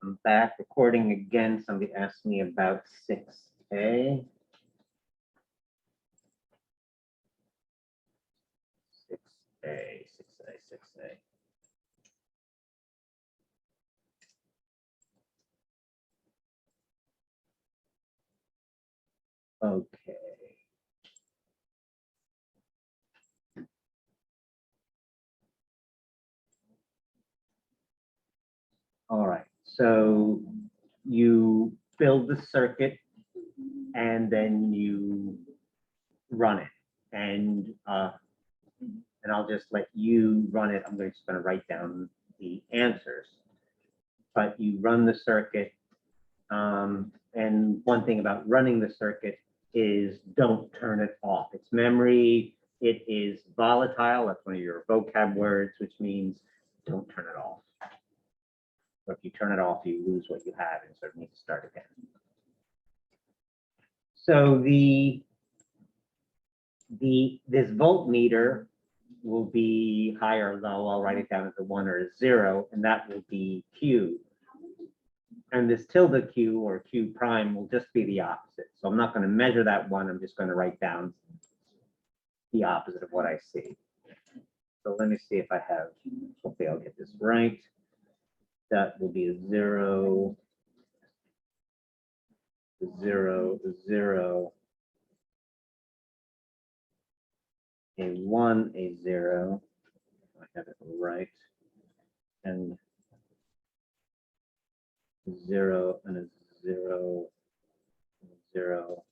I'm back recording again. Somebody asked me about 6A. 6A, 6A. Okay. All right, so you build the circuit and then you run it. And I'll just let you run it. I'm just going to write down the answers. But you run the circuit. And one thing about running the circuit is don't turn it off. It's memory. It is volatile. That's one of your vocab words, which means don't turn it off. So if you turn it off, you lose what you have and sort of need to start again. So this voltmeter will be high or low. I'll write it down as a 1 or a 0, and that will be Q. And this tilde Q or Q prime will just be the opposite. So I'm not going to measure that 1. I'm just going to write down the opposite of what I see. So let me see if I have, hopefully I'll get this right. That will be a 0, 0, 0, a 1, a 0. I have it right. And 0 and a 0, 0,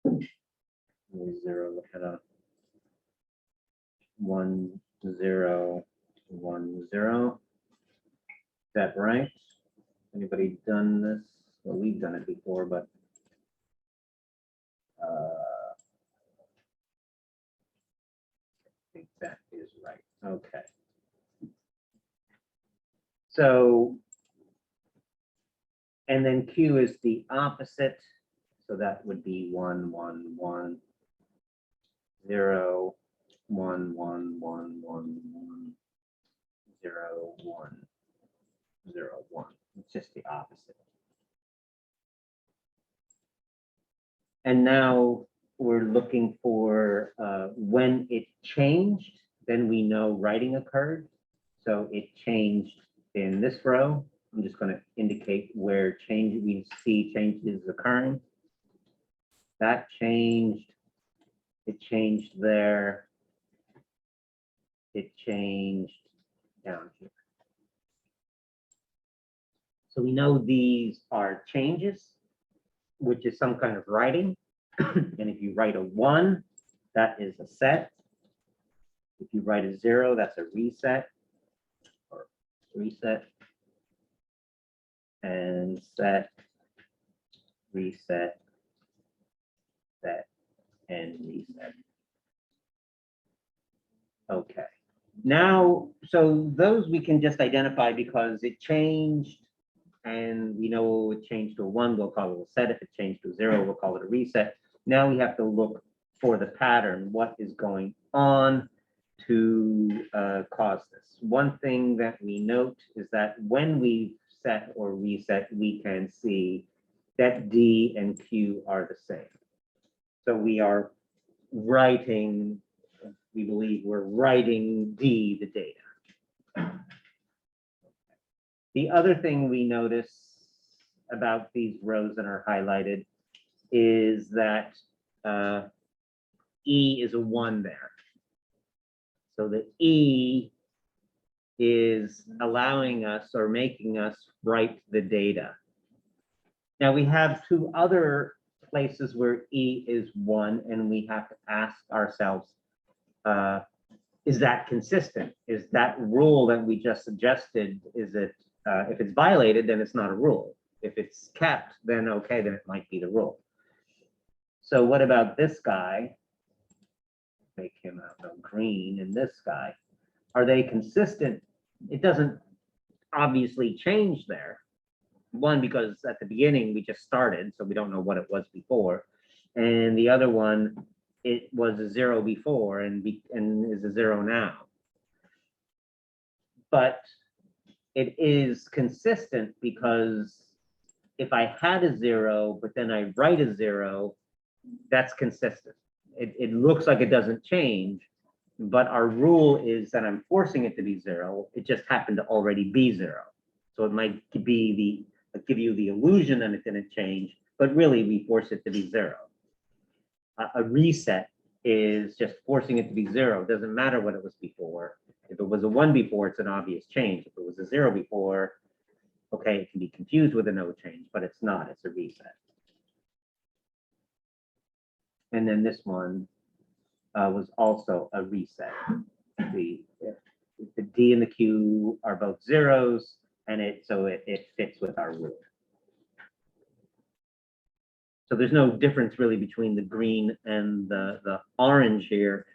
0, and a 1, 0, 1, 0. Is that right? Anybody done this? Well, we've done it before, but I think that is right. Okay. So, and then Q is the opposite. So that would be 1, 1, 1, 0, 1, 1, 1, 1, 1, 0, 1, 0, 1. It's just the opposite. And now we're looking for when it changed, then we know writing occurred. So it changed in this row. I'm just going to indicate where change, we see changes occurring. That changed. It changed there. It changed down here. So we know these are changes, which is some kind of writing. And if you write a 1, that is a set. If you write a 0, that's a reset, or reset, and set, reset, set, and reset. Okay. Now, so those we can just identify because it changed, and we know it changed to a 1, we'll call it a set. If it changed to a 0, we'll call it a reset. Now we have to look for the pattern. What is going on to cause this? One thing that we note is that when we set or reset, we can see that D and Q are the same. So we are writing, we believe we're writing D, the data. The other thing we notice about these rows that are highlighted is that E is a 1 there. So the E is allowing us or making us write the data. Now we have 2 other places where E is 1, and we have to ask ourselves, is that consistent? Is that rule that we just suggested, is it, if it's violated, then it's not a rule. If it's kept, then okay, then it might be the rule. So what about this guy? Make him out green, and this guy. Are they consistent? It doesn't obviously change there. 1, because at the beginning we just started, so we don't know what it was before. And the other one, it was a 0 before and is a 0 now. But it is consistent because if I had a 0, but then I write a 0, that's consistent. It looks like it doesn't change, but our rule is that I'm forcing it to be 0. It just happened to already be 0. So it might be give you the illusion that it didn't change, but really we force it to be 0. A reset is just forcing it to be 0. It doesn't matter what it was before. If it was a 1 before, it's an obvious change. If it was a 0 before, okay, it can be confused with a no change, but it's not, it's a reset. And then this one was also a reset. The D and the Q are both 0s, and it fits with our rule. So there's no difference really between the green and the orange here,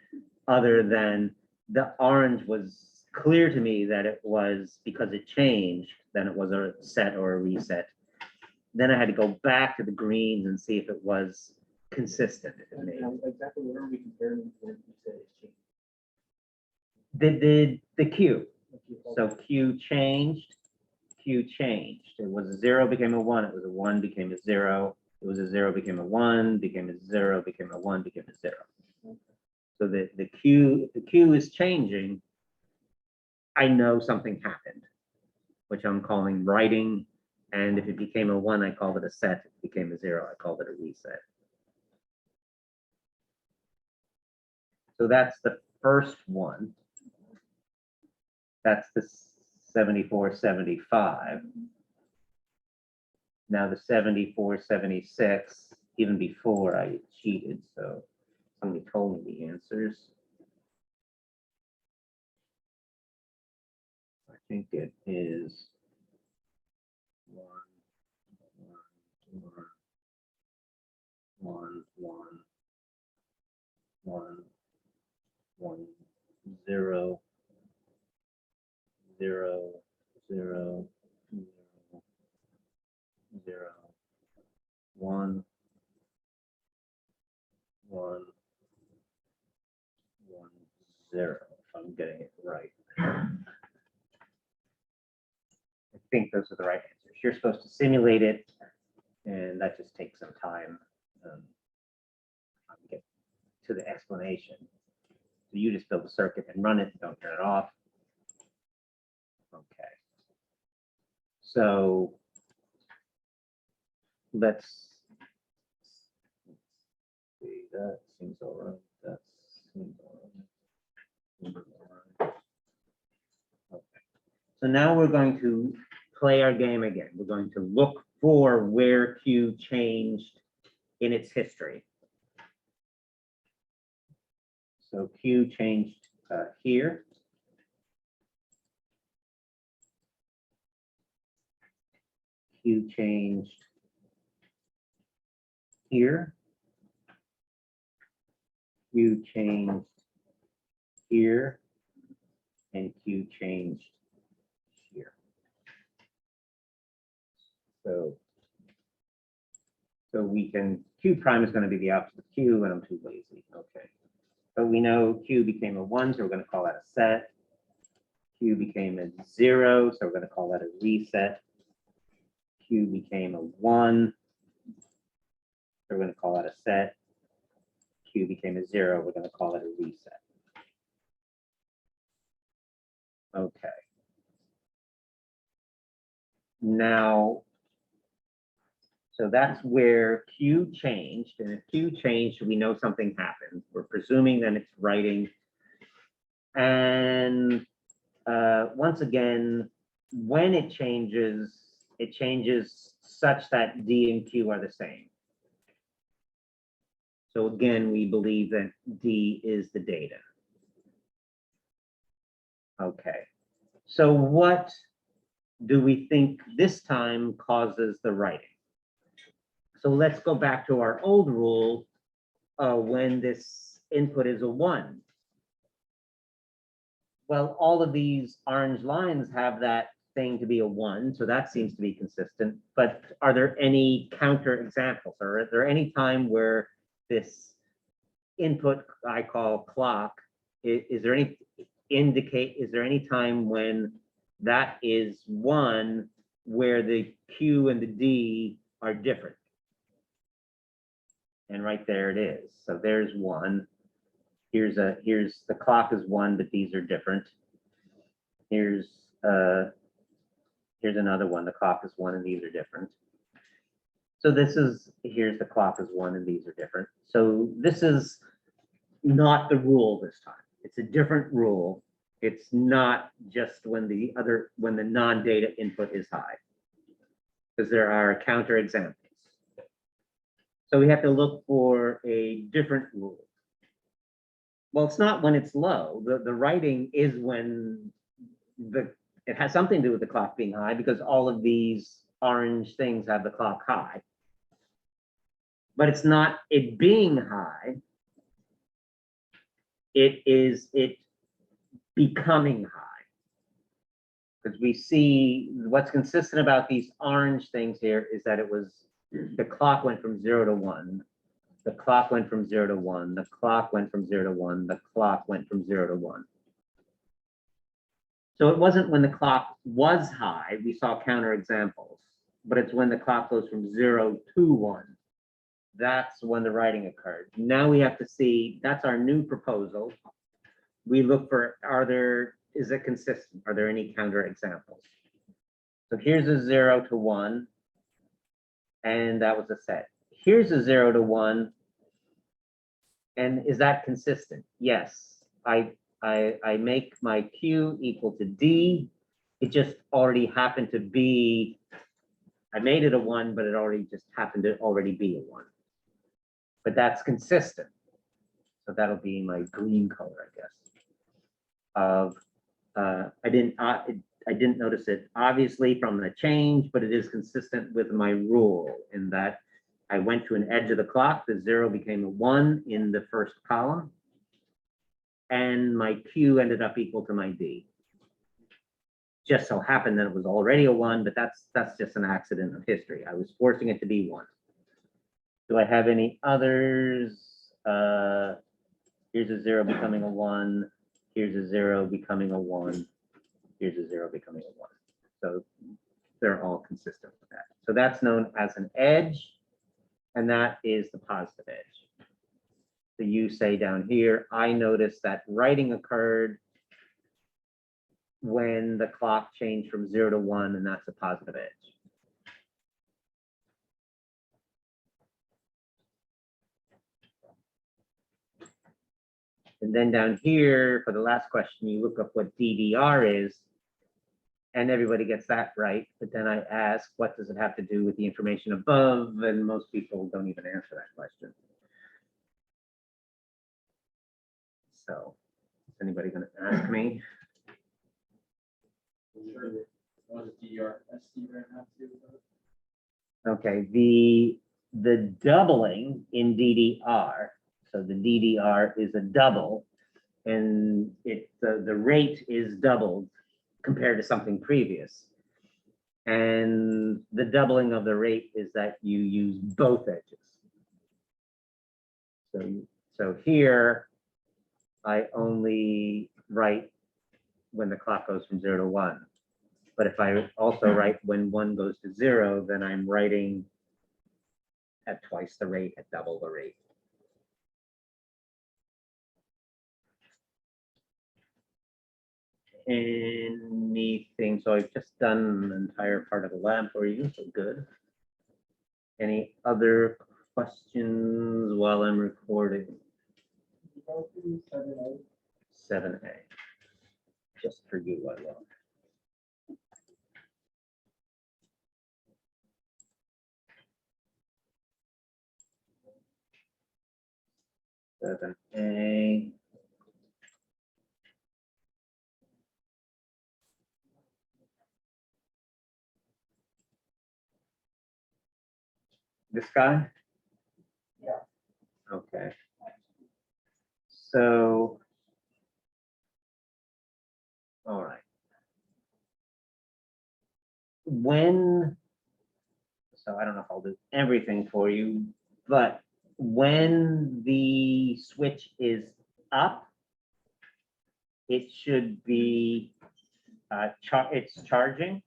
other than the orange was clear to me that it was because it changed, then it was a set or a reset. Then I had to go back to the greens and see if it was consistent. Exactly where are we comparing when you said it changed? The Q. So Q changed. It was a 0, became a 1. It was a 1, became a 0. It was a 0, became a 1, became a 0, became a 1, became a 0. So the Q is changing. I know something happened, which I'm calling writing. And if it became a 1, I called it a set. If it became a 0, I called it a reset. So that's the first one. That's the 7475. Now the 7476, even before I cheated, so somebody told me the answers. I think it is 1, 0, 0, 0, 0, 1, 1, 0, if I'm getting it right. I think those are the right answers. You're supposed to simulate it, and that just takes some time to get to the explanation. So you just build a circuit and run it, and don't turn it off. Okay. So let's see, that seems all right. That seems all right. Okay. So now we're going to play our game again. We're going to look for where Q changed in its history. So Q changed here. Q changed here. Q changed here. And Q changed here. So we can, Q prime is going to be the opposite of Q, and I'm too lazy. Okay. But we know Q became a 1, so we're going to call that a set. Q became a 0, so we're going to call that a reset. Q became a 1, so we're going to call that a set. Q became a 0, we're going to call it a reset. Okay. Now, so that's where Q changed, and if Q changed, we know something happened. We're presuming that it's writing. And once again, when it changes such that D and Q are the same. So again, we believe that D is the data. Okay, so what do we think this time causes the writing? So let's go back to our old rule when this input is a 1. Well, all of these orange lines have that thing to be a 1, so that seems to be consistent. But are there any counter examples? Or is there any time where this input I call clock, is there any time when That is one where the Q and the D are different. And right there it is. So there's one. Here's the clock is one, but these are different. Here's another one. The clock is one and these are different. So here's the clock is one and these are different. So this is not the rule this time. It's a different rule. It's not just when the non-data input is high, because there are counter examples. So we have to look for a different rule. Well, it's not when it's low. The writing is when it has something to do with the clock being high, because all of these orange things have the clock high. But it's not it being high. It is it becoming high. Because we see what's consistent about these orange things here is that the clock went from 0 to 1. The clock went from 0 to 1. The clock went from 0 to 1. The clock went from 0 to 1. So it wasn't when the clock was high, we saw counter examples, but it's when the clock goes from 0 to 1. That's when the writing occurred. Now we have to see, that's our new proposal. We look for, is it consistent? Are there any counter examples? So here's a 0 to 1, and that was a set. Here's a 0 to 1, and is that consistent? Yes. I make my Q equal to D. It just already happened to be, I made it a 1, but it already just happened to already be a 1. But that's consistent. So that'll be my green color, I guess. I didn't notice it obviously from the change, but it is consistent with my rule in that I went to an edge of the clock, the 0 became a 1 in the first column, and my Q ended up equal to my D. Just so happened that it was already a 1, but that's just an accident of history. I was forcing it to be 1. Do I have any others? Here's a 0 becoming a 1. Here's a 0 becoming a 1. Here's a 0 becoming a 1. So they're all consistent with that. So that's known as an edge, and that is the positive edge. So you say down here, I noticed that writing occurred when the clock changed from 0 to 1, and that's a positive edge. And then down here, for the last question, you look up what DDR is, and everybody gets that right. But then I ask, what does it have to do with the information above? And most people don't even answer that question. So is anybody going to ask me? What does DDR have to do with it? Okay, the doubling in DDR. So the DDR is a double, and the rate is doubled compared to something previous. And the doubling of the rate is that you use both edges. So here, I only write when the clock goes from 0 to 1. But if I also write when 1 goes to 0, then I'm writing at twice the rate, at double the rate. Anything, so I've just done an entire part of the lab for you, so good. Any other questions while I'm recording? 7A. Just for you, I love. Seven A. This guy? Yeah. Okay. So, all right. So I don't know if I'll do everything for you, but when the switch is up, it should be it's charging.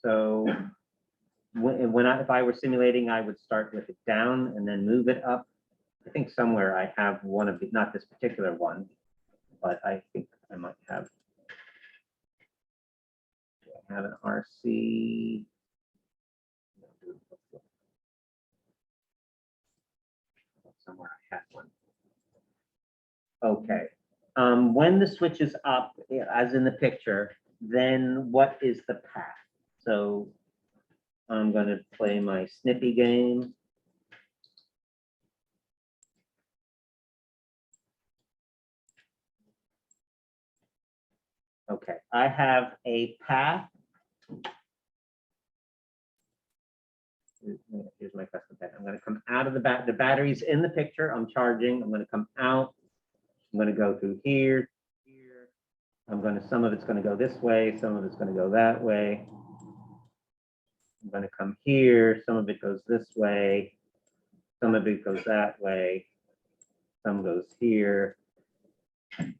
So if I were simulating, I would start with it down and then move it up. I think somewhere I have one of the, not this particular one, but I think I might have. I have an RC. Somewhere I had one. Okay. When the switch is up, as in the picture, then what is the path? So I'm going to play my snippy game. Okay, I have a path. Here's my custom path. I'm going to come out of the battery's in the picture. I'm charging. I'm going to come out. I'm going to go through here. Some of it's going to go this way. Some of it's going to go that way. I'm going to come here. Some of it goes this way. Some of it goes that way. Some goes here. Some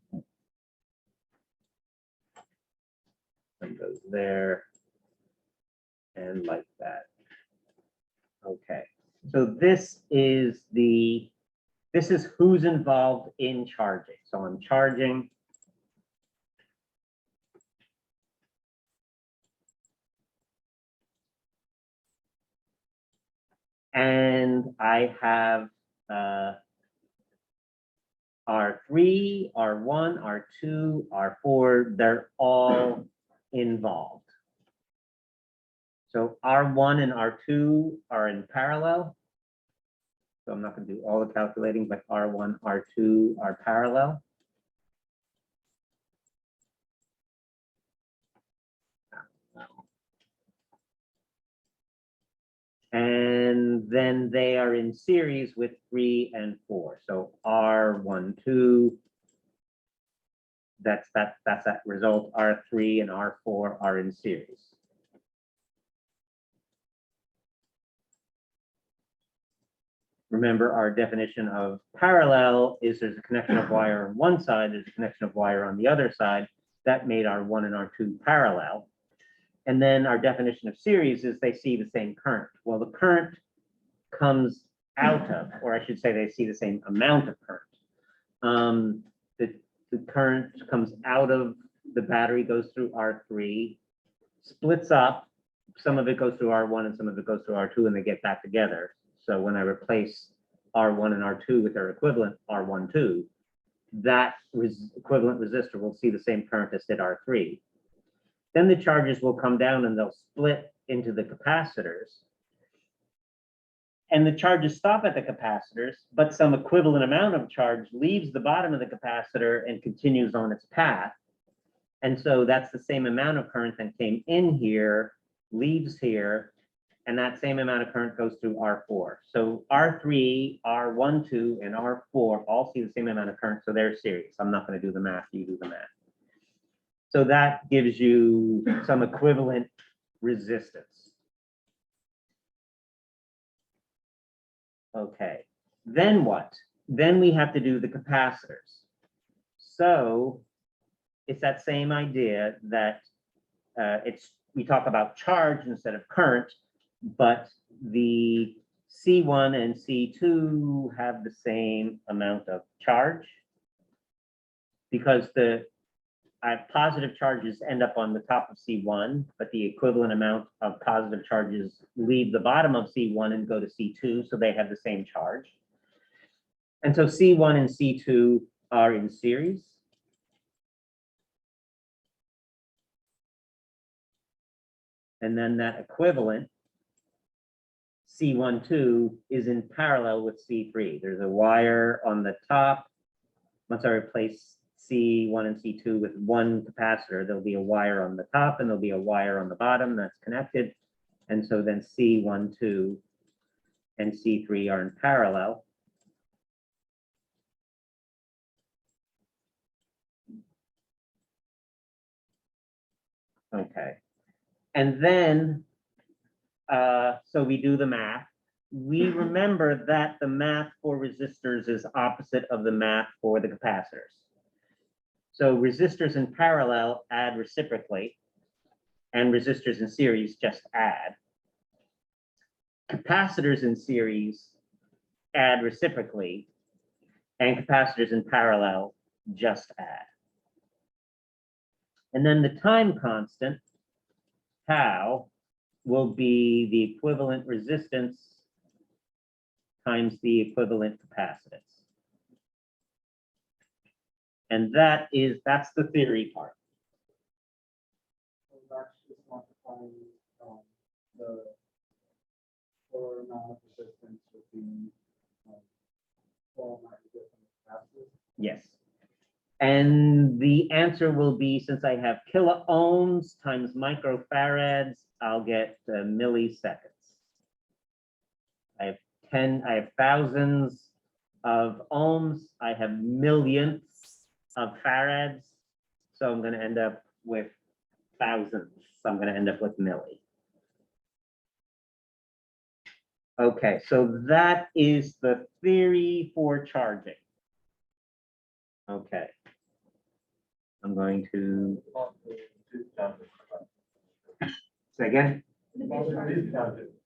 goes there. And like that. Okay. So this is who's involved in charging. So I'm charging. And I have R3, R1, R2, R4, they're all involved. So R1 and R2 are in parallel. So I'm not going to do all the calculating, but R1, R2 are parallel. And then they are in series with 3 and 4. So R1, 2, that's that result. R3 and R4 are in series. Remember, our definition of parallel is there's a connection of wire on one side, there's a connection of wire on the other side. That made R1 and R2 parallel. And then our definition of series is they see the same current. Well, the current comes out of, or I should say they see the same amount of current. The current comes out of the battery, goes through R3, splits up. Some of it goes through R1 and some of it goes through R2, and they get back together. So when I replace R1 and R2 with their equivalent R12, that equivalent resistor will see the same current as did R3. Then the charges will come down and they'll split into the capacitors. And the charges stop at the capacitors, but some equivalent amount of charge leaves the bottom of the capacitor and continues on its path. And so that's the same amount of current that came in here, leaves here, and that same amount of current goes through R4. So R3, R12, and R4 all see the same amount of current, so they're series. I'm not going to do the math, you do the math. So that gives you some equivalent resistance. Okay, then what? Then we have to do the capacitors. So it's that same idea that we talk about charge instead of current, but the C1 and C2 have the same amount of charge because the positive charges end up on the top of C1, but the equivalent amount of positive charges leave the bottom of C1 and go to C2, so they have the same charge. And so C1 and C2 are in series. And then that equivalent, C12, is in parallel with C3. There's a wire on the top. Once I replace C1 and C2 with one capacitor, there'll be a wire on the top and there'll be a wire on the bottom that's connected. And so then C12 and C3 are in parallel. Okay. And then, so we do the math. We remember that the math for resistors is opposite of the math for the capacitors. So resistors in parallel add reciprocally, and resistors in series just add. Capacitors in series add reciprocally, and capacitors in parallel just add. And then the time constant, tau, will be the equivalent resistance times the equivalent capacitance. And that's the theory part. So that's just multiplying the total amount of resistance with the total amount of different capacitors. Yes. And the answer will be, since I have kilo ohms times microfarads, I'll get milliseconds. I have thousands of ohms. I have millionths of farads. So I'm going to end up with thousands. So I'm going to end up with milli. Okay, so that is the theory for charging. Okay. I'm going to say again.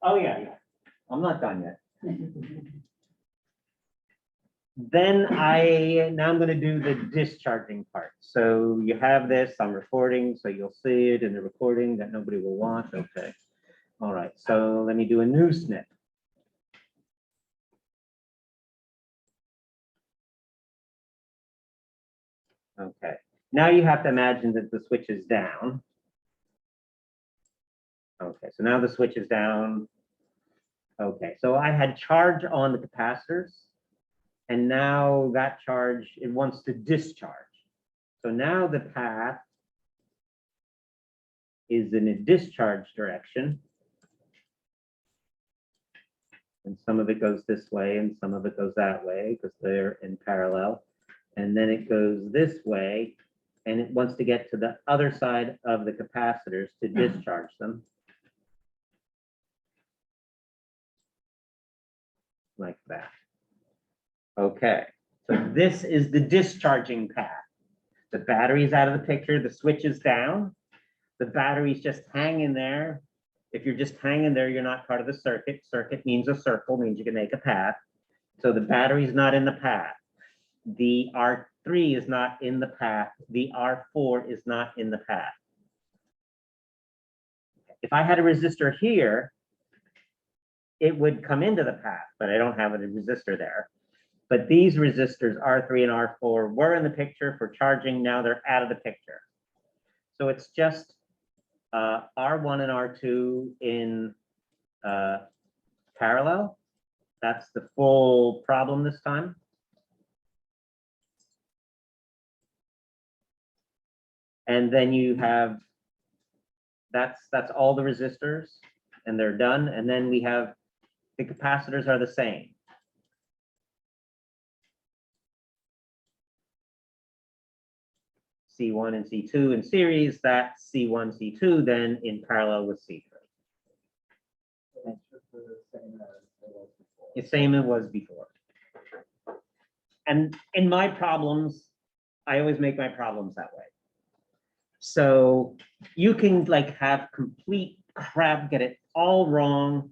Oh, yeah. I'm not done yet. Then now I'm going to do the discharging part. So you have this, I'm recording, so you'll see it in the recording that nobody will watch. Okay. All right. So let me do a new snip. Okay. Now you have to imagine that the switch is down. Okay. So now the switch is down. Okay. So I had charge on the capacitors. And now that charge, it wants to discharge. So now the path is in a discharge direction. And some of it goes this way and some of it goes that way because they're in parallel. And then it goes this way and it wants to get to the other side of the capacitors to discharge them. Like that. Okay, so this is the discharging path. The battery's out of the picture, the switch is down, the battery's just hanging there. If you're just hanging there, you're not part of the circuit. Circuit means a circle, means you can make a path. So the battery's not in the path. The R3 is not in the path. The R4 is not in the path. If I had a resistor here, it would come into the path, but I don't have a resistor there. But these resistors, R3 and R4, were in the picture for charging. Now they're out of the picture. So it's just R1 and R2 in parallel. That's the full problem this time. And then you have, that's all the resistors, and they're done. And then we have, the capacitors are the same. C1 and C2 in series, that's C1, C2, then in parallel with C3. So it's just the same as it was before. The same as it was before. And in my problems, I always make my problems that way. So you can like have complete crap, get it all wrong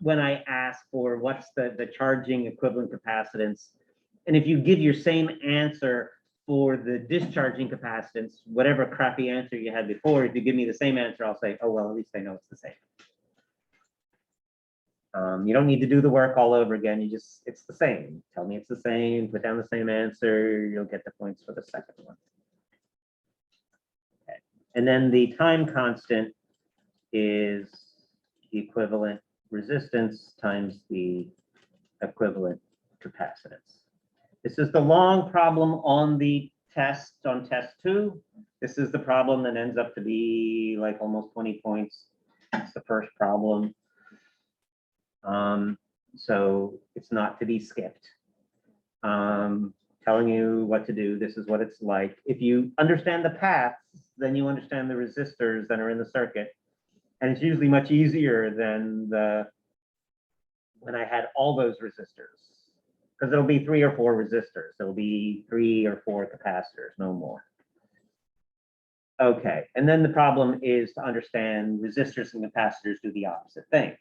when I ask for what's the charging equivalent capacitance. And if you give your same answer for the discharging capacitance, whatever crappy answer you had before, if you give me the same answer, I'll say, oh, well, at least I know it's the same. You don't need to do the work all over again. You just, it's the same. Tell me it's the same, put down the same answer, you'll get the points for the second one. Okay. And then the time constant is the equivalent resistance times the equivalent capacitance. This is the long problem on the test, on test 2. This is the problem that ends up to be like almost 20 points. It's the first problem. So it's not to be skipped. Telling you what to do, this is what it's like. If you understand the paths, then you understand the resistors that are in the circuit. And it's usually much easier than when I had all those resistors. because it'll be 3 or 4 resistors. There'll be 3 or 4 capacitors, no more. Okay, and then the problem is to understand resistors and capacitors do the opposite thing.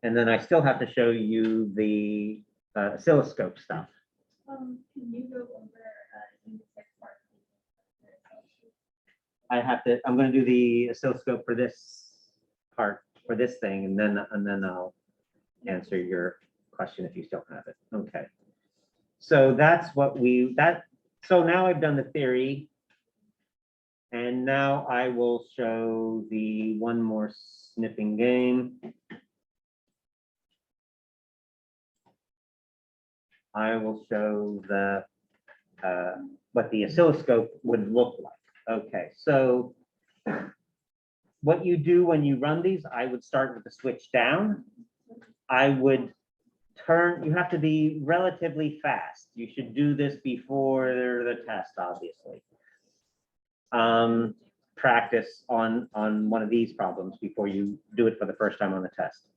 And then I still have to show you the oscilloscope stuff. Can you go over unit 6 part? I'm going to do the oscilloscope for this part, for this thing, and then I'll answer your question if you still have it. Okay. So that's what so now I've done the theory. And now I will show the one more snipping game. I will show the what the oscilloscope would look like. Okay, so what you do when you run these, I would start with the switch down. I would turn, you have to be relatively fast. You should do this before the test, obviously. Practice on one of these problems before you do it for the first time on the test.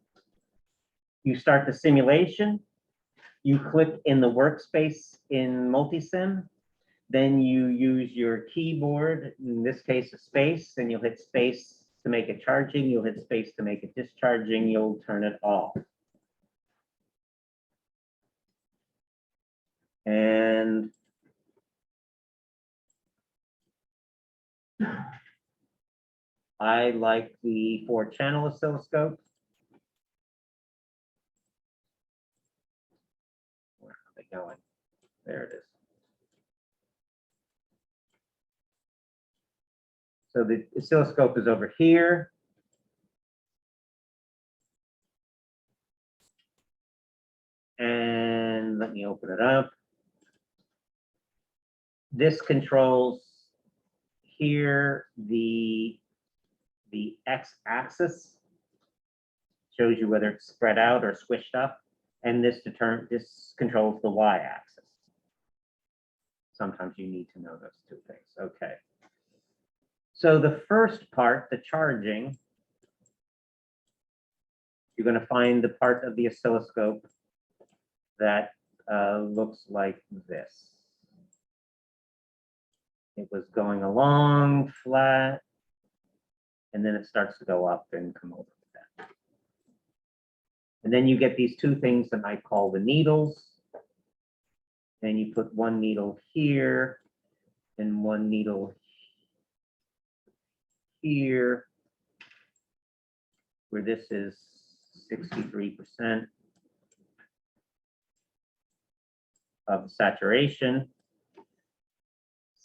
You start the simulation, you click in the workspace in Multisim, then you use your keyboard, in this case a space, and you'll hit space to make it charging, you'll hit space to make it discharging, you'll turn it off. And I like the 4-channel oscilloscope. Where are they going? There it is. So the oscilloscope is over here. And let me open it up. This controls here the x-axis, shows you whether it's spread out or squished up, and this controls the y-axis. Sometimes you need to know those two things. Okay. So the first part, the charging, you're going to find the part of the oscilloscope that looks like this. It was going along flat, and then it starts to go up and come over to that. And then you get these two things that I call the needles. And you put one needle here and one needle here, where this is 63% of saturation.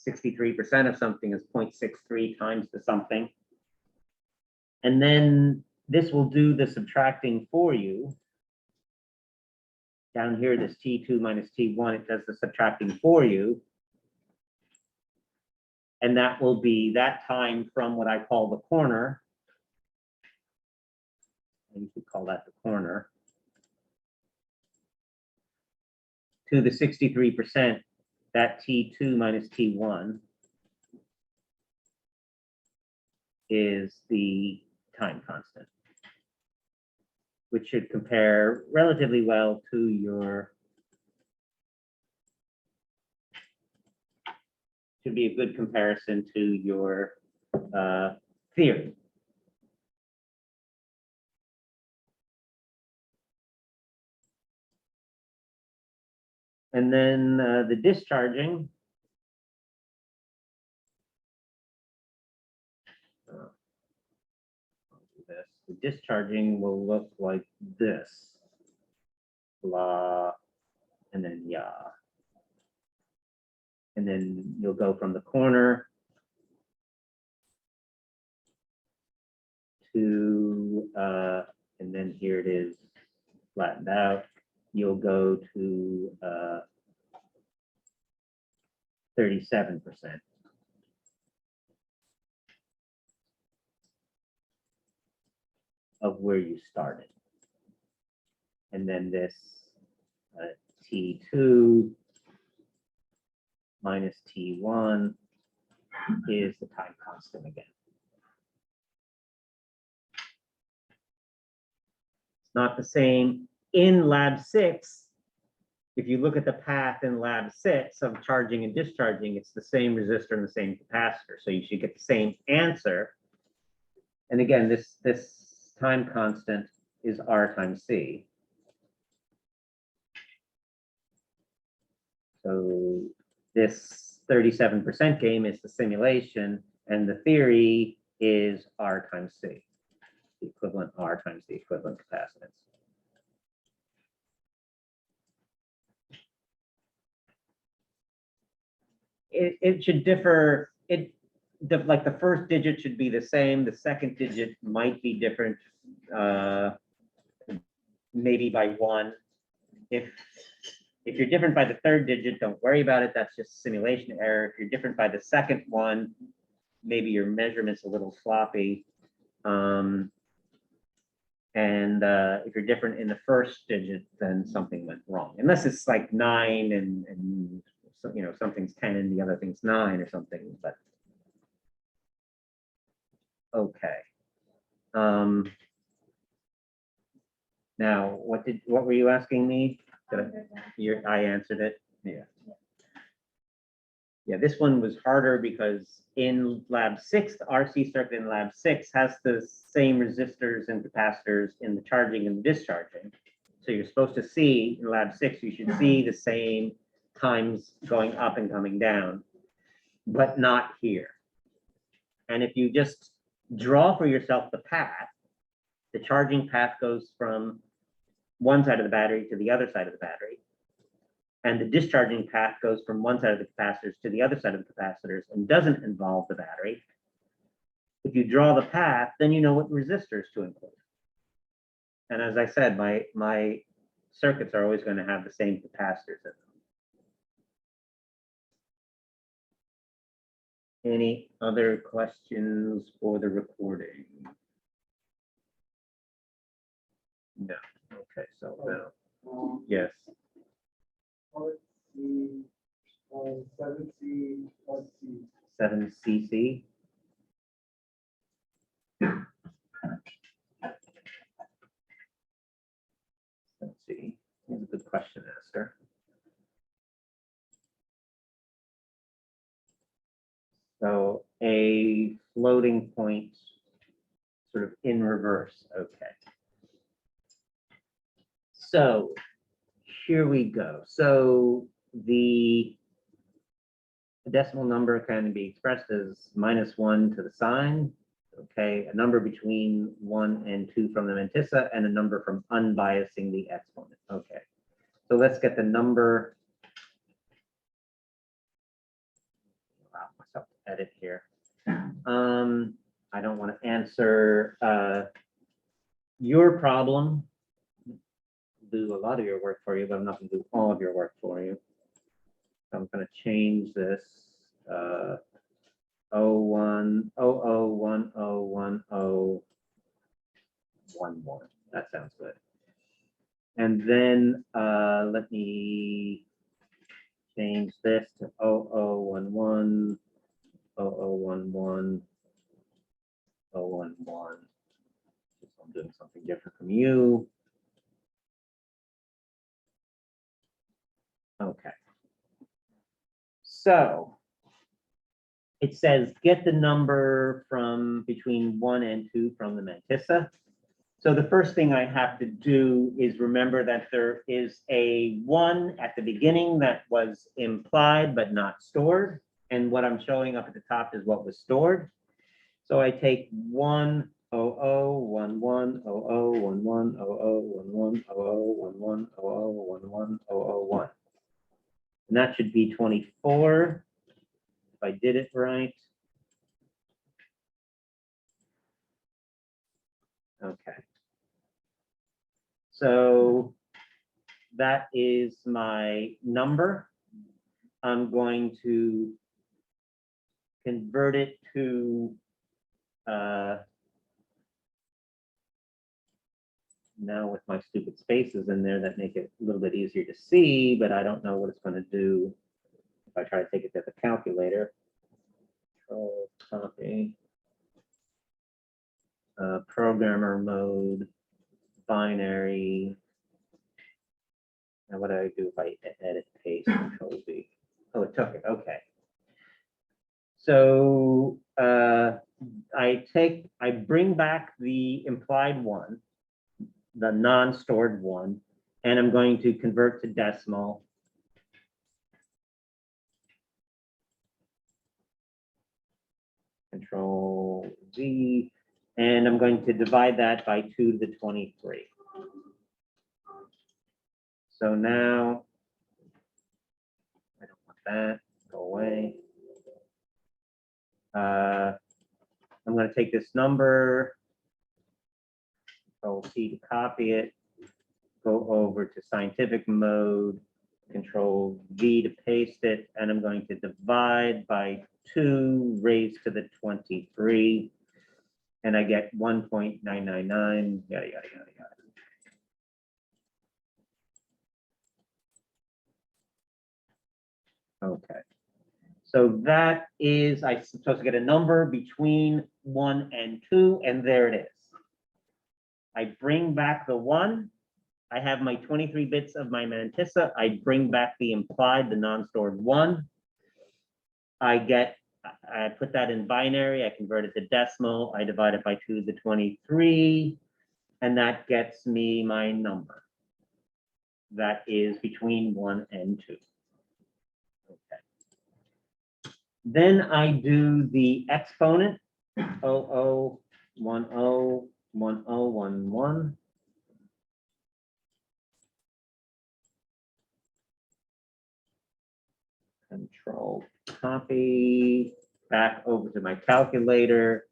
63% of something is 0.63 times the something. And then this will do the subtracting for you. Down here, this T2 minus T1, it does the subtracting for you. And that will be that time from what I call the corner. And you could call that the corner. To the 63%, that T2 minus T1 is the time constant, which should compare relatively well to your, should be a good comparison to your theory. And then the discharging. The discharging will look like this. Blah, and then yeah. And then you'll go from the corner to, and then here it is flattened out. You'll go to 37%. Of where you started. And then this T2 minus T1 is the time constant again. It's not the same. In lab 6, if you look at the path in lab 6 of charging and discharging, it's the same resistor and the same capacitor. So you should get the same answer. And again, this time constant is R times C. So this 37% game is the simulation, and the theory is R times C, the equivalent R times the equivalent capacitance. It should differ. Like the first digit should be the same. The second digit might be different, maybe by 1. If you're different by the third digit, don't worry about it. That's just simulation error. If you're different by the second one, maybe your measurement's a little sloppy. And if you're different in the first digit, then something went wrong. Unless it's like 9 and so, you know, something's 10 and the other thing's 9 or something, but okay. Now, what were you asking me? I answered it. Yeah. Yeah, this one was harder because in lab 6, the RC circuit in lab 6 has the same resistors and capacitors in the charging and discharging. So you're supposed to see in lab 6, you should see the same times going up and coming down, but not here. And if you just draw for yourself the path, the charging path goes from one side of the battery to the other side of the battery. And the discharging path goes from one side of the capacitors to the other side of the capacitors and doesn't involve the battery. If you draw the path, then you know what resistors to include. And as I said, my circuits are always going to have the same capacitors in them. Any other questions for the recording? No. Okay, so now, yes. Let's see, 7C, let's see. 7cc. Let's see. Here's a good question, Esther. So a floating point sort of in reverse. Okay. So here we go. So the decimal number can be expressed as -1 to the sign. Okay, a number between 1 and 2 from the mantissa, and a number from unbiasing the exponent. Okay, so let's get the number. Allow myself to edit here. I don't want to answer your problem. Do a lot of your work for you, but I'm not going to do all of your work for you. So I'm going to change this 0100101011. That sounds good. And then let me change this to 0011 0011 011. I'm doing something different from you. Okay. So it says get the number from between 1 and 2 from the mantissa. So the first thing I have to do is remember that there is a 1 at the beginning that was implied but not stored. And what I'm showing up at the top is what was stored. So I take 1 0011 0011 0011 0011 0011 001. And that should be 24, if I did it right. Okay. So that is my number. I'm going to convert it to now with my stupid spaces in there that make it a little bit easier to see, but I don't know what it's going to do if I try to take it to the calculator. Control copy. Programmer mode, binary. Now what do I do if I edit, paste, Control V? Oh, it took it, okay. So I bring back the implied one, the non-stored one, and I'm going to convert to decimal. Control Z, and I'm going to divide that by 2 to the 23. So now, I don't want that, go away. I'm going to take this number, Control C to copy it, go over to scientific mode, Control V to paste it, and I'm going to divide by 2 raised to the 23, and I get 1.999, yada, yada, yada, yada. Okay. So that is, I'm supposed to get a number between 1 and 2, and there it is. I bring back the 1. I have my 23 bits of my mantissa. I bring back the implied, the non-stored 1. I put that in binary. I convert it to decimal. I divide it by 2 to the 23, and that gets me my number. That is between 1 and 2. Okay. Then I do the exponent, 00101011. Control copy, back over to my calculator,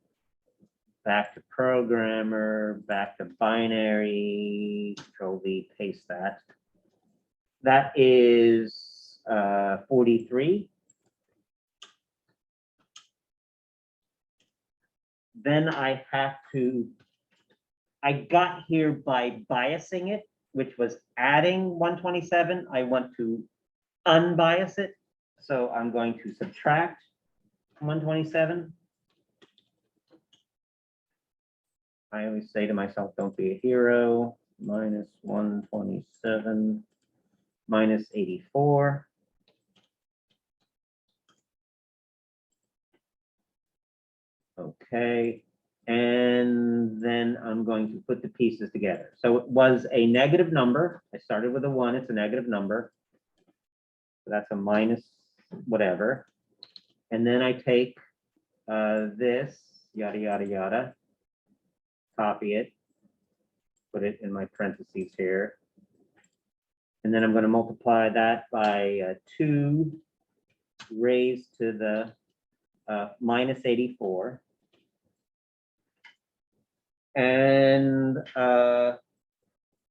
back to programmer, back to binary, Control V, paste that. That is 43. Then I got here by biasing it, which was adding 127. I want to unbias it. So I'm going to subtract 127. I always say to myself, don't be a hero. Minus 127, minus 84. Okay, and then I'm going to put the pieces together. So it was a negative number. I started with a 1, it's a negative number. So that's a minus whatever. And then I take this, yada, yada, yada, copy it, put it in my parentheses here. And then I'm going to multiply that by 2 raised to the minus 84. And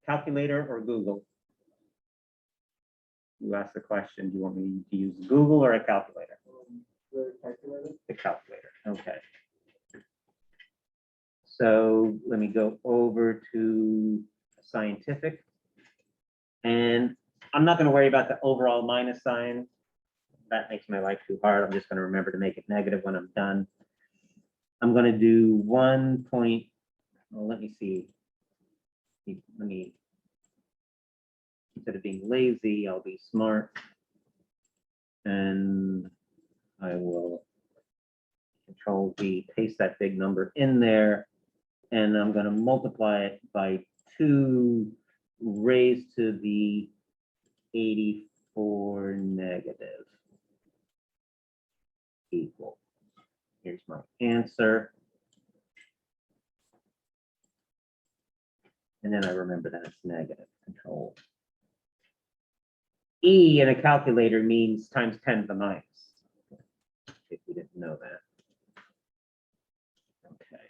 calculator or Google? You asked the question, do you want me to use Google or a calculator? The calculator. The calculator, okay. So let me go over to scientific. And I'm not going to worry about the overall minus sign. That makes my life too hard. I'm just going to remember to make it negative when I'm done. I'm going to do 1 point, well, let me see. Let me, instead of being lazy, I'll be smart. And I will Control V, paste that big number in there. And I'm going to multiply it by 2 raised to the 84 negative equal. Here's my answer. And then I remember that it's negative. Control E in a calculator means times 10 to the minus. If you didn't know that. Okay.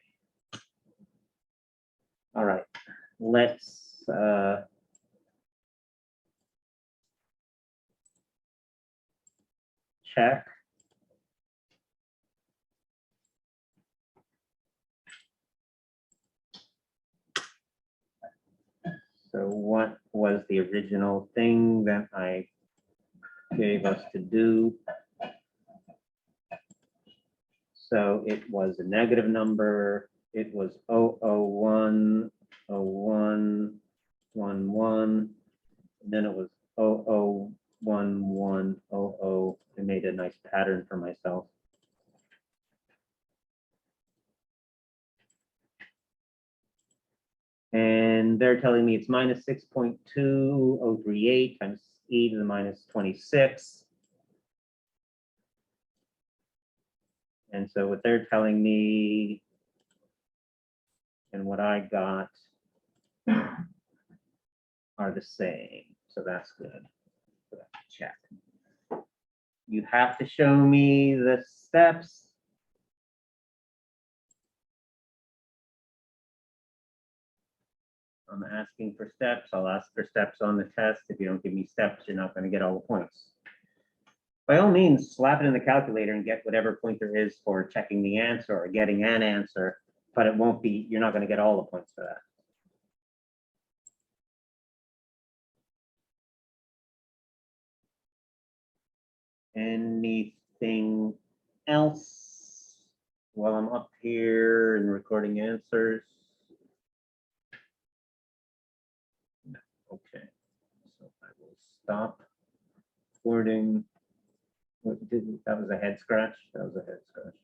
All right. Let's check. So what was the original thing that I gave us to do? So it was a negative number. It was 001, 01, 11. And then it was 001100. I made a nice pattern for myself. And they're telling me it's minus 6.2038 times e to the minus 26. And so what they're telling me and what I got are the same. So that's good. So that's a check. You have to show me the steps. I'm asking for steps. I'll ask for steps on the test. If you don't give me steps, you're not going to get all the points. By all means, slap it in the calculator and get whatever point there is for checking the answer or getting an answer, but it won't be, you're not going to get all the points for that. Anything else while I'm up here and recording answers? No. Okay, so I will stop recording. What did that was a head scratch? That was a head scratch.